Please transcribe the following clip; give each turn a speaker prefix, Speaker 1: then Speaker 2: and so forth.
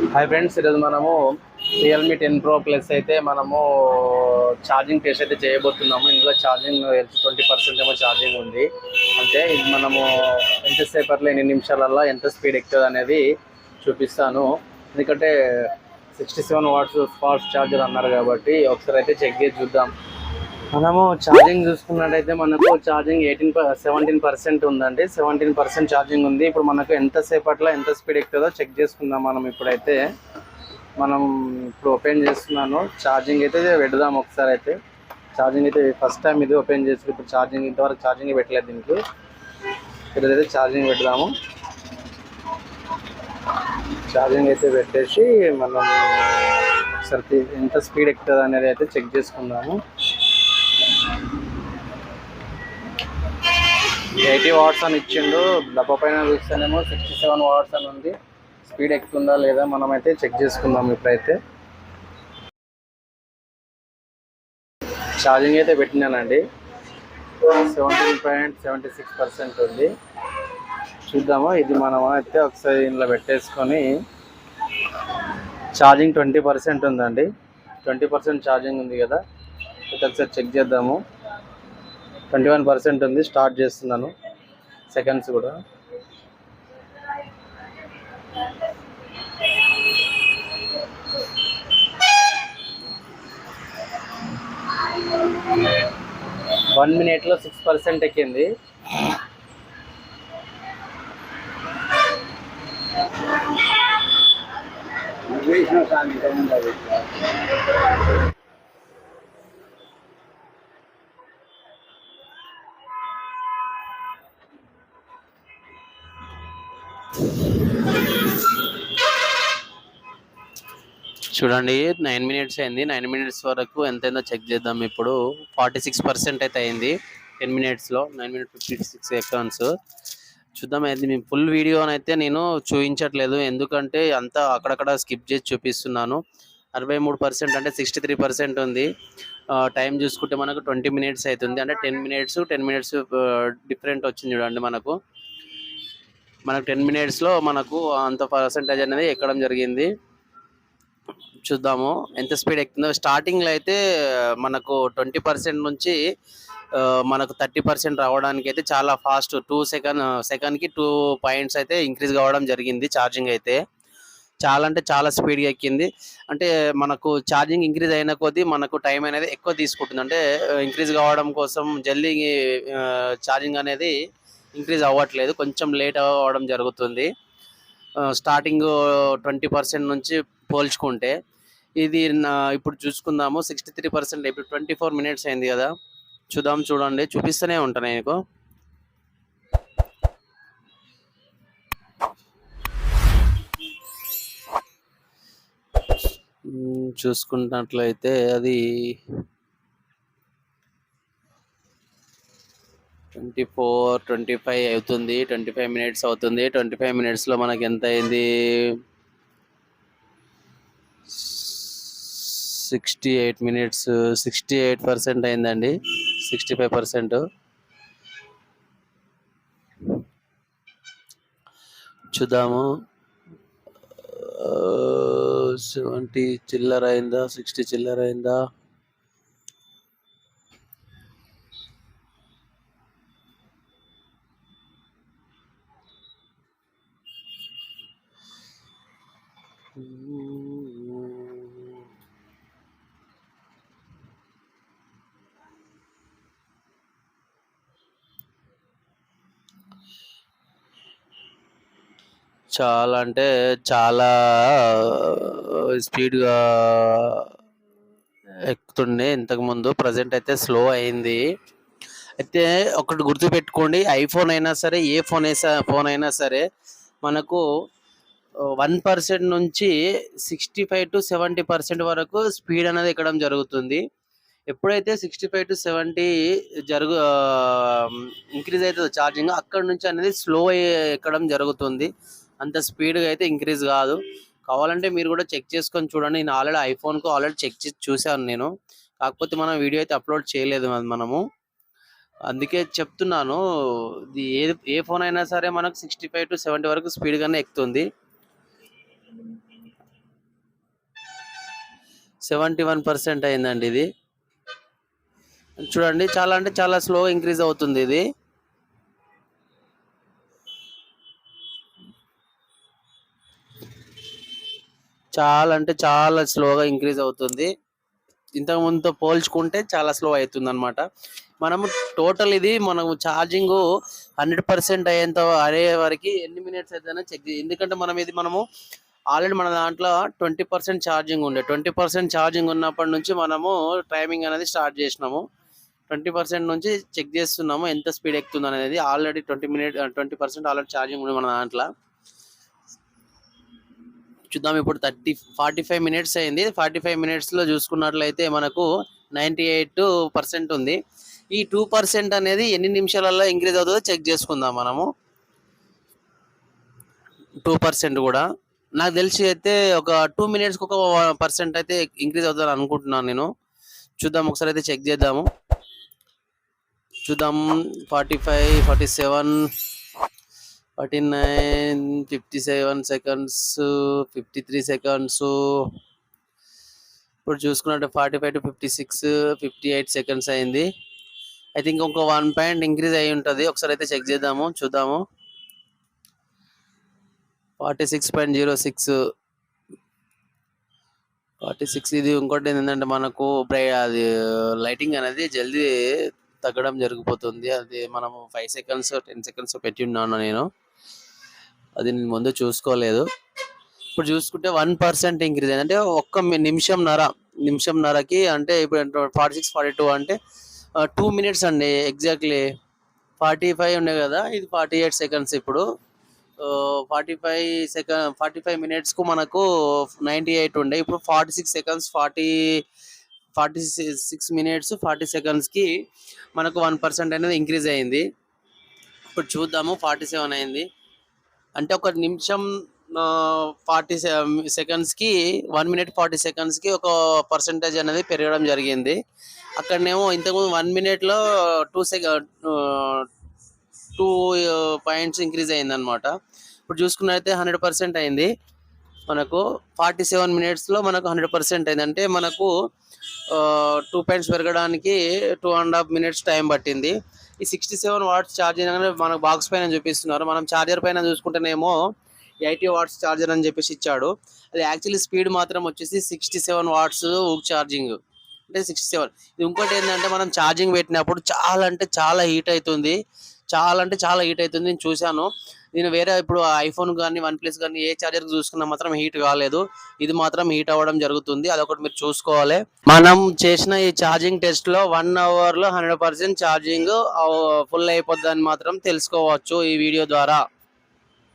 Speaker 1: Hi friends, ఈరోజు మనము Realme 10 Pro plus అయితే మనము ఛార్జింగ్ టెస్ట్ అయితే చేయబోతున్నాము. ఇందులో ఛార్జింగ్ 20% ఏమో ఛార్జింగ్ ఉంది. అంటే ఇది మనము ఎంతసేపట్లో ఎన్ని నిమిషాలలో ఎంత స్పీడ్ ఎక్కుతుంది అనేది చూపిస్తాను. ఎందుకంటే 67 వాట్స్ ఫాస్ట్ ఛార్జర్ అన్నారు కాబట్టి ఒకసారి అయితే చెక్ చేసి చూద్దాం. మనము ఛార్జింగ్ చూసుకున్నట్టయితే మనకు ఛార్జింగ్ 17% ఉందండి. 17% ఛార్జింగ్ ఉంది. ఇప్పుడు మనకు ఎంతసేపట్లో ఎంత స్పీడ్ ఎక్కుతుందో చెక్ చేసుకుందాం. మనం ఇప్పుడు ఓపెన్ చేస్తున్నాను. ఛార్జింగ్ అయితే పెడదాం ఒకసారి. అయితే ఛార్జింగ్ అయితే ఫస్ట్ టైం ఇది ఓపెన్ చేసి ఇప్పుడు ఛార్జింగ్ ఇంతవరకు ఛార్జింగ్ పెట్టలేదు. దీనికి ఇప్పుడైతే ఛార్జింగ్ పెడదాము. ఛార్జింగ్ అయితే పెట్టేసి మనం ఒకసారి ఎంత స్పీడ్ ఎక్కుతుంది అనేది అయితే చెక్ చేసుకుందాము. 80 వాట్స్ అని ఇచ్చిండు. డబ్బా పైన చూస్తేనేమో 67 వాట్స్ అని ఉంది. స్పీడ్ ఎక్కుతుందా లేదా మనమైతే చెక్ చేసుకుందాం. ఇప్పుడైతే ఛార్జింగ్ అయితే పెట్టినానండి. 17.76% ఉంది. చూద్దాము. ఇది మనం అయితే ఒకసారి ఇందులో పెట్టేసుకొని ఛార్జింగ్ 20% ఉందండి. 20% ఛార్జింగ్ ఉంది కదా, అయితే ఒకసారి చెక్ చేద్దాము. 21% ఉంది. స్టార్ట్ చేస్తున్నాను. సెకండ్స్ కూడా వన్ మినిట్లో 6% ఎక్కింది. చూడండి, 9 మినిట్స్ అయింది. 9 మినిట్స్ వరకు ఎంతైందో చెక్ చేద్దాం. ఇప్పుడు 46% అయితే అయింది 10 మినిట్స్లో. 9 minutes 56 seconds. చూద్దాం. అయితే మీ ఫుల్ వీడియోనైతే నేను చూపించట్లేదు, ఎందుకంటే అంతా అక్కడక్కడ స్కిప్ చేసి చూపిస్తున్నాను. 63% అంటే 63% ఉంది. టైం చూసుకుంటే మనకు 20 మినిట్స్ అవుతుంది. అంటే 10 మినిట్స్ డిఫరెంట్ వచ్చింది. చూడండి, మనకు 10 మినిట్స్లో మనకు అంత పర్సెంటేజ్ అనేది ఎక్కడం జరిగింది. చూద్దాము ఎంత స్పీడ్ ఎక్కుతుందో. స్టార్టింగ్లో అయితే మనకు 20% నుంచి మనకు 30% రావడానికి అయితే చాలా ఫాస్ట్. సెకండ్కి 2 పాయింట్స్ అయితే ఇంక్రీజ్ కావడం జరిగింది. ఛార్జింగ్ అయితే చాలా అంటే చాలా స్పీడ్గా ఎక్కింది. అంటే మనకు ఛార్జింగ్ ఇంక్రీజ్ అయిన కొద్దీ మనకు టైం అనేది ఎక్కువ తీసుకుంటుంది. అంటే ఇంక్రీజ్ కావడం కోసం జల్దీ ఛార్జింగ్ అనేది ఇంక్రీజ్ అవ్వట్లేదు, కొంచెం లేట్ అవ్వడం జరుగుతుంది. స్టార్టింగ్ 20% నుంచి పోల్చుకుంటే ఇది ఇప్పుడు చూసుకుందాము. 63%. ఇప్పుడు 24 మినిట్స్ అయింది కదా. చూడండి, చూపిస్తూనే ఉంటాను నీకు. చూసుకున్నట్లయితే అది 25 అవుతుంది. 25 మినిట్స్ అవుతుంది. 25 మినిట్స్లో మనకి ఎంత అయింది? 68 మినిట్స్. 68% అయిందండి. 65%. చూద్దాము. 70 చిల్లర అయిందా, 60 చిల్లర అయిందా? చాలా అంటే చాలా స్పీడ్గా ఎక్కుతుండే ఇంతకుముందు. ప్రజెంట్ అయితే స్లో అయింది. అయితే ఒకటి గుర్తుపెట్టుకోండి, ఐఫోన్ అయినా సరే, ఏ ఫోన్ అయినా సరే మనకు 1% నుంచి 65 to 70% వరకు స్పీడ్ అనేది ఎక్కడం జరుగుతుంది. ఎప్పుడైతే 65 to 70 ఇంక్రీజ్ అవుతుందో ఛార్జింగ్, అక్కడ నుంచి అనేది స్లో ఎక్కడం జరుగుతుంది. అంత స్పీడ్గా అయితే ఇంక్రీజ్ కాదు. కావాలంటే మీరు కూడా చెక్ చేసుకొని చూడండి. నేను ఐఫోన్కు ఆల్రెడీ చెక్ చేసి చూశాను నేను. కాకపోతే మనం వీడియో అయితే అప్లోడ్ చేయలేదు మనము. అందుకే చెప్తున్నాను, ఇది ఏ ఫోన్ అయినా సరే మనకు 65 to 70 వరకు స్పీడ్గానే ఎక్కుతుంది. 71% అయిందండి ఇది. చూడండి, చాలా అంటే చాలా స్లో ఇంక్రీజ్ అవుతుంది ఇది. చాలా అంటే చాలా స్లోగా ఇంక్రీజ్ అవుతుంది. ఇంతకు ముందుతో పోల్చుకుంటే చాలా స్లో అవుతుంది అనమాట. మనము టోటల్ ఇది మనము ఛార్జింగ్ 100% అయ్యే వరకు ఎన్ని మినిట్స్ అయితే చెక్ చేయాలి. ఎందుకంటే మనము ఆల్రెడీ మన దాంట్లో 20% ఛార్జింగ్ ఉండే 20% ఛార్జింగ్ ఉన్నప్పటి నుంచి మనము టైమింగ్ అనేది స్టార్ట్ చేసినాము. 20% నుంచి చెక్ చేస్తున్నాము ఎంత స్పీడ్ ఎక్కుతుంది అనేది. ఆల్రెడీ 20% ఆల్రెడీ ఛార్జింగ్ ఉంది మన దాంట్లో. చూద్దాం, ఇప్పుడు 45 మినిట్స్ అయింది. 45 మినిట్స్లో చూసుకున్నట్లయితే మనకు 98% ఉంది. ఈ 2% అనేది ఎన్ని నిమిషాలలో ఇంక్రీజ్ అవుతుందో చెక్ చేసుకుందాం మనము. 2% కూడా నాకు తెలిసి అయితే ఒక 2 మినిట్స్కి ఒక 1% అయితే ఇంక్రీజ్ అవుతుందని అనుకుంటున్నాను నేను. చూద్దాం, ఒకసారి అయితే చెక్ చేద్దాము. చూద్దాం, 45, 47, 49, 57 సెకండ్స్, 53 సెకండ్స్. ఇప్పుడు చూసుకున్నట్టు 45 to 56, 58 సెకండ్స్ అయింది. ఐ థింక్ ఇంకో 1 పాయింట్ ఇంక్రీజ్ అయ్యి ఉంటుంది. ఒకసారి అయితే చెక్ చేద్దాము, చూద్దాము. 46.06, 46. ఇది ఇంకోటి ఏంటంటే మనకు అది లైటింగ్ అనేది జల్దీ తగ్గడం జరిగిపోతుంది. అది మనము 5 సెకండ్స్ 10 సెకండ్స్ పెట్టి ఉన్నాను నేను. అది నేను ముందు చూసుకోలేదు. ఇప్పుడు చూసుకుంటే 1% ఇంక్రీజ్ అయింది. అంటే ఒక్క నిమిషంన్నరకి అంటే ఇప్పుడు 46, 42 అంటే 2 మినిట్స్ అండి ఎగ్జాక్ట్లీ. 45 ఉండే కదా, ఇది 48 సెకండ్స్. ఇప్పుడు 45 మినిట్స్కు మనకు 98 ఉండే, ఇప్పుడు 46 సెకండ్స్, 46 మినిట్స్ 40 సెకండ్స్కి మనకు 1% అనేది ఇంక్రీజ్ అయింది. ఇప్పుడు చూద్దాము, 47 అయింది. అంటే ఒక నిమిషం 40 సెకండ్స్కి 1 మినిట్ 40 సెకండ్స్కి ఒక పర్సంటేజ్ అనేది పెరగడం జరిగింది. అక్కడనేమో ఇంతకుముందు 1 మినిట్లో 2 పాయింట్స్ ఇంక్రీజ్ అయింది అనమాట. ఇప్పుడు చూసుకున్నట్లయితే 100% అయింది. మనకు 47 మినిట్స్లో మనకు 100% అయింది. అంటే మనకు 2 పాయింట్స్ పెరగడానికి 2.5 మినిట్స్ టైం పట్టింది. ఈ 67 వాట్స్ ఛార్జింగ్ అనేది మనకు బాక్స్ పైన చూపిస్తున్నారు. మనం ఛార్జర్ పైన చూసుకుంటేనేమో 80 వాట్స్ ఛార్జర్ అని చెప్పేసి ఇచ్చాడు. అది యాక్చువల్లీ స్పీడ్ మాత్రం వచ్చేసి 67 వాట్స్ ఛార్జింగ్, అంటే 67. ఇది ఇంకోటి ఏంటంటే మనం ఛార్జింగ్ పెట్టినప్పుడు చాలా అంటే చాలా హీట్ అవుతుంది. నేను చూశాను. నేను వేరే ఇప్పుడు ఐఫోన్ కానీ OnePlus కానీ ఏ ఛార్జర్ చూసుకున్నా మాత్రం హీట్ కాలేదు. ఇది మాత్రం హీట్ అవ్వడం జరుగుతుంది. అదొకటి మీరు చూసుకోవాలి. మనం చేసిన ఈ ఛార్జింగ్ టెస్ట్లో 1 అవర్లో 100% ఛార్జింగ్ ఫుల్ అయిపోద్దని మాత్రం తెలుసుకోవచ్చు ఈ వీడియో ద్వారా.